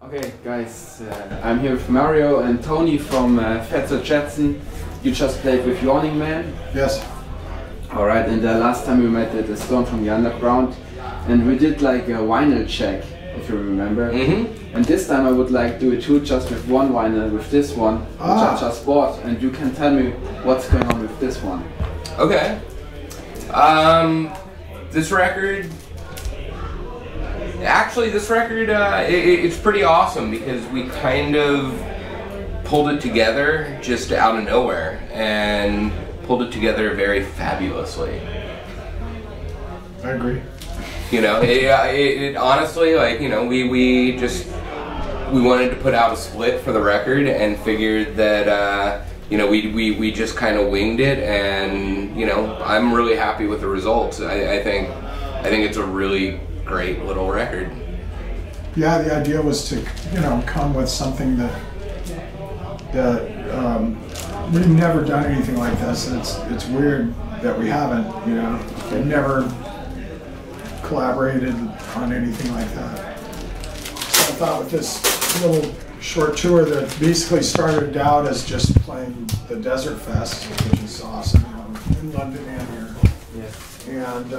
Okay, guys, I'm here with Mario and Tony from Fatso Jetson. You just played with Yawning Man. Yes. Alright, and last time we met at the Storm from the Underground, and we did like a vinyl check, if you remember. And this time I would like to do it too, just with one vinyl, with this one, which I just bought, and you can tell me what's going on with this one. Okay. This record... Actually, this record, it's pretty awesome because we kind of pulled it together just out of nowhere and pulled it together very fabulously. I agree. You know, it honestly, like, you know, we wanted to put out a split for the record and figured that, you know, we just kind of winged it, and, you know, I'm really happy with the results. I think it's a really great little record. Yeah, the idea was to, you know, come with something that we've never done anything like this. It's weird that we haven't, you know. We've never collaborated on anything like that. So I thought with this little short tour that basically started out as just playing the Desertfest, which is awesome, you know, in London and here. Yes. And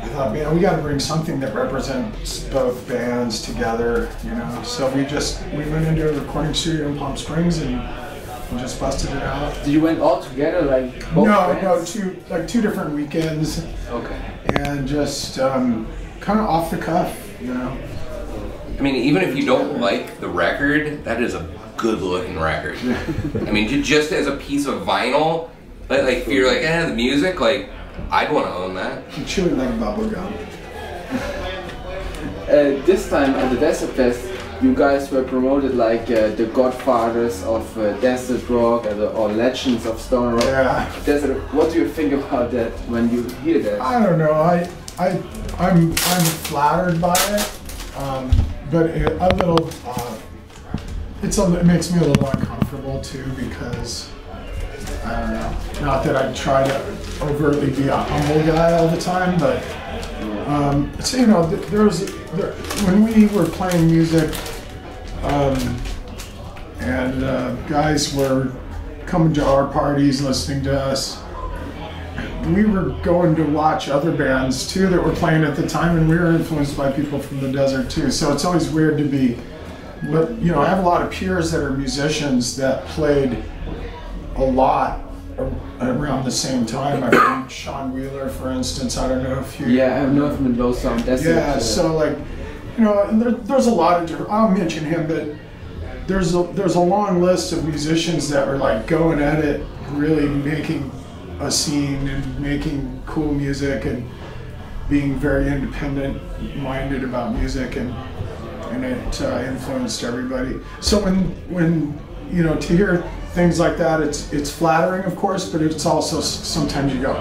I thought, man, we got to bring something that represents both bands together, you know. So we went into a recording studio in Palm Springs and just busted it out. You went all together, like both bands? No, two different weekends. Okay. And just kind of off the cuff, you know. I mean, even if you don't like the record, that is a good-looking record. I mean, just as a piece of vinyl, like if you're like, the music, like, I'd want to own that. You chew it like bubble gum. This time at the Desertfest, you guys were promoted like the godfathers of desert rock or legends of stone rock. Yeah. Desert. What do you think about that when you hear that? I don't know. I'm flattered by it, but a little. It makes me a little uncomfortable too, because I don't know. Not that I try to overtly be a humble guy all the time, but so, you know, when we were playing music, and guys were coming to our parties, listening to us, we were going to watch other bands too that were playing at the time, and we were influenced by people from the desert too. So it's always weird to be, but you know, I have a lot of peers that are musicians that played a lot around the same time. I think Sean Wheeler, for instance. I don't know if you. Yeah, I have no from Low Sound. Yeah, so like, you know, and there's a lot of. I'll mention him, but there's a long list of musicians that were like going at it, really making a scene and making cool music and being very independent-minded about music, and it influenced everybody. So when you know, to hear things like that, it's flattering, of course, but it's also sometimes you go.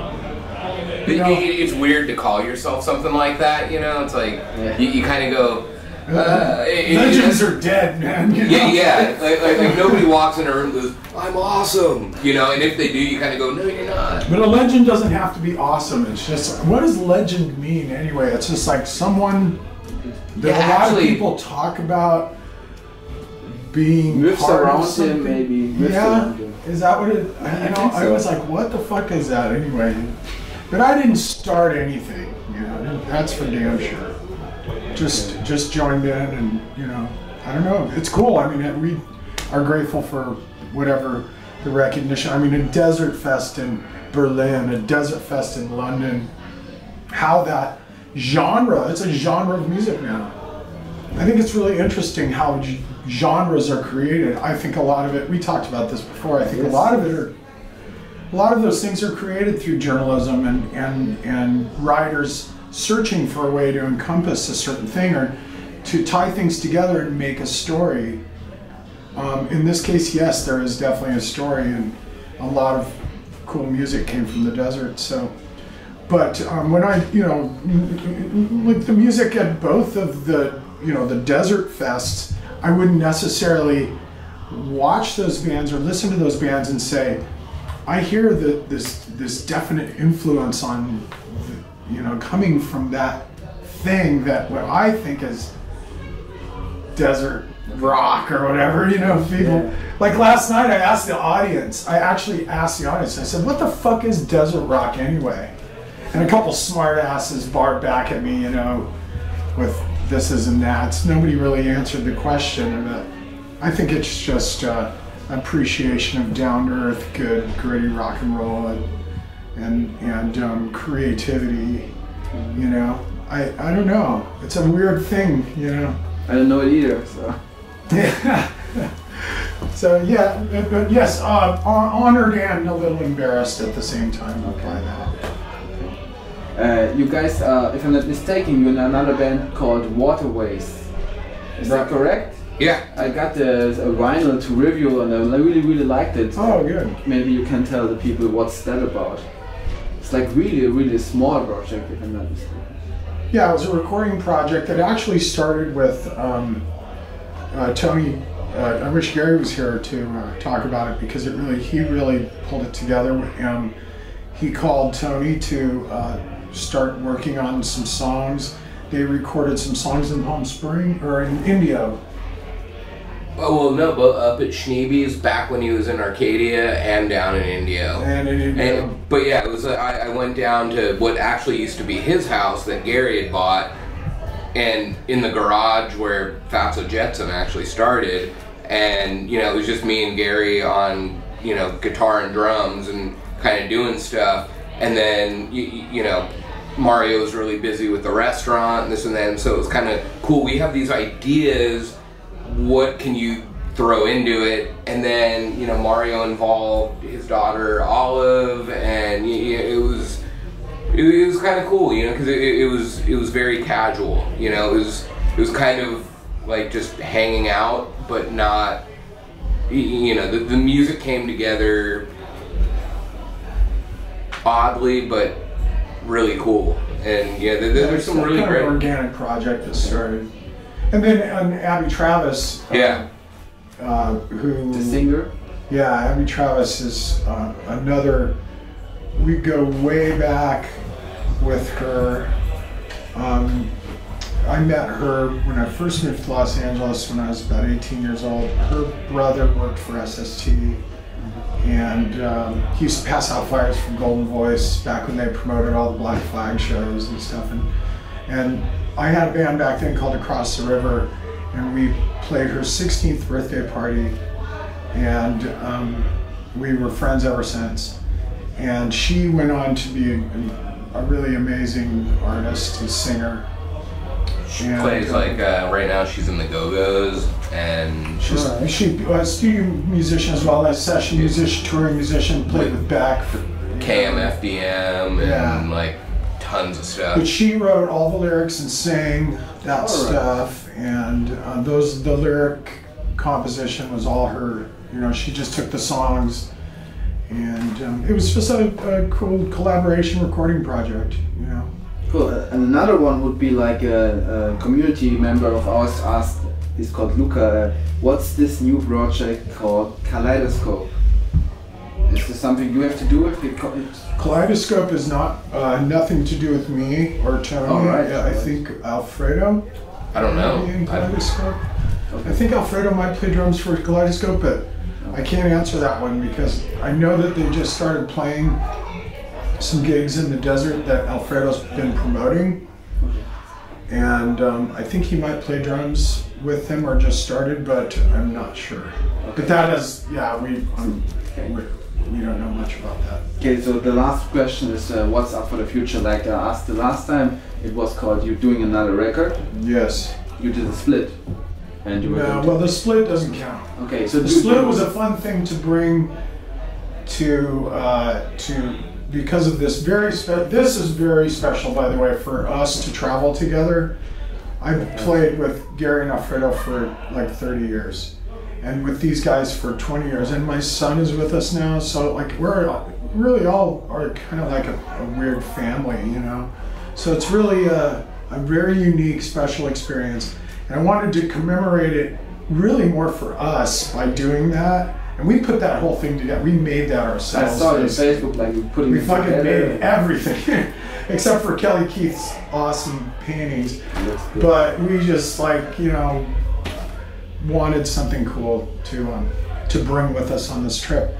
You know, it's weird to call yourself something like that, you know. It's like you kind of go. Legends are dead, man. You know? Yeah. Like nobody walks in a room and goes, "I'm awesome," you know. And if they do, you kind of go, "No, you're not." But a legend doesn't have to be awesome. It's just, what does legend mean anyway? It's just like someone that a lot of people talk about. Being myths part around of something. him, maybe. Yeah, is that what it? You know, I was like, what the fuck is that anyway? But I didn't start anything. You know, that's for damn sure. Just joined in, and you know, I don't know. It's cool. I mean, we are grateful for whatever the recognition. I mean, a Desertfest in Berlin, a Desertfest in London. How that genre? It's a genre of music now. I think it's really interesting how genres are created. I think a lot of it, we talked about this before, I think a lot of those things are created through journalism and writers searching for a way to encompass a certain thing or to tie things together and make a story. In this case, yes, there is definitely a story, and a lot of cool music came from the desert. So, but when I, you know, like the music at both of the, you know, the Desertfests, I wouldn't necessarily watch those bands or listen to those bands and say, I hear that this definite influence on, you know, coming from that thing that what I think is desert rock or whatever, you know, people. Yeah. Like last night I asked the audience, I said, what the fuck is desert rock anyway? And a couple smart asses barred back at me, you know, with this is and that's. Nobody really answered the question, but I think it's just appreciation of down-to-earth, good, gritty rock and roll and creativity, you know. I don't know. It's a weird thing, you know. I don't know it either, so. Yeah. So yeah, but yes, honored and a little embarrassed at the same time by that. You guys, if I'm not mistaken, you're in another band called Waterways. Is that correct? Yeah. I got a vinyl to review and I really, really liked it. Oh, good. Maybe you can tell the people what's that about. It's like really, really small project, if I'm not mistaken. Yeah, it was a recording project that actually started with Tony. I wish Gary was here to talk about it because he really pulled it together. He called Tony to start working on some songs. They recorded some songs in Palm Springs or in India. Oh, well, no, but up at Schneebe's back when he was in Arcadia and down in India. And in India. But yeah, it was. I went down to what actually used to be his house that Gary had bought, and in the garage where Fatso Jetson actually started, and you know it was just me and Gary on guitar and drums and kind of doing stuff, and then you know Mario was really busy with the restaurant and this and that, and so it was kind of cool. We have these ideas. What can you throw into it? And then Mario involved his daughter Olive, and it was kind of cool, because it was very casual. It was kind of like just hanging out, but not. The music came together oddly, but really cool. And yeah, there's some really great organic project that started. And then Abby Travis, who the singer, yeah, Abby Travis is another. We go way back with her. I met her when I first moved to Los Angeles when I was about 18 years old. Her brother worked for SST, and he used to pass out flyers from Golden Voice back when they promoted all the Black Flag shows and stuff. And I had a band back then called Across the River, and we played her 16th birthday party, and we were friends ever since. And she went on to be a really amazing artist and singer. She plays like right now she's in the Go-Go's, and she's a studio musician as well as session musician, touring musician, played with Beck, KMFDM, and like tons of stuff. But she wrote all the lyrics and sang that stuff, and the lyric composition was all her. She just took the songs, and it was just a cool collaboration recording project. Cool. And another one would be like a community member of ours asked. He's called Luca. What's this new project called Kaleidoscope? Is this something you have to do with it? Kaleidoscope is not nothing to do with me or Tony. Oh, right. I think Alfredo. I don't know. In Kaleidoscope. I think Alfredo might play drums for Kaleidoscope, but I can't answer that one because I know that they just started playing some gigs in the desert that Alfredo's been promoting, and I think he might play drums with them or just started, but I'm not sure. But that is, yeah, we don't know much about that. Okay, so the last question is what's up for the future? Like I asked the last time, it was called you're doing another record. Yes. You did a split, and you were. No, well, the split doesn't count. Okay, so the split was a fun thing to bring to because of this this is very special, by the way, for us to travel together. I've played with Gary and Alfredo for like 30 years, and with these guys for 20 years, and my son is with us now, so like we're really all are kind of like a weird family, So it's really a very unique, special experience, and I wanted to commemorate it really more for us by doing that. And we put that whole thing together. We made that ourselves. I saw it on Facebook, like we fucking made everything, except for Kelly Keith's awesome paintings. But we just wanted something cool to bring with us on this trip.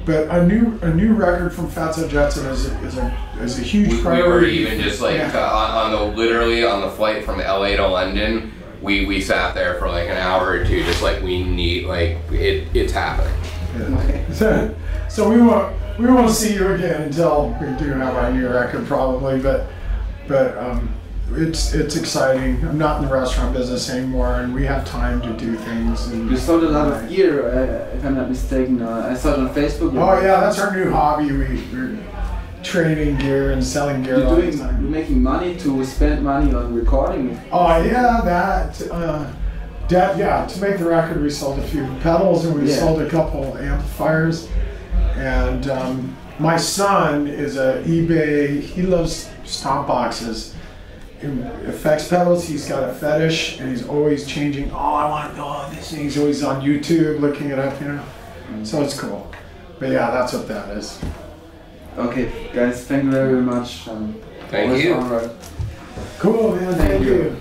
But a new record from Fatso Jetson is a huge priority. We were even just like literally on the flight from LA to London. We sat there for like an hour or two, just like we need it's happening. Yeah. So we won't see you again until we do have our new record probably, but it's exciting. I'm not in the restaurant business anymore, and we have time to do things. And you sold a lot of gear, if I'm not mistaken. I saw it on Facebook. Oh yeah, that's our new hobby. We're trading gear and selling gear. You're making money to spend money on recording. Oh yeah, to make the record, we sold a few pedals and we sold a couple amplifiers. And my son is a eBay. He loves stomp boxes. Effects pedals, he's got a fetish and he's always changing. Oh, I want to go this thing. He's always on YouTube looking it up, So it's cool. But yeah, that's what that is. Okay, guys, thank you very much. Thank you. Cool, man. Thank you.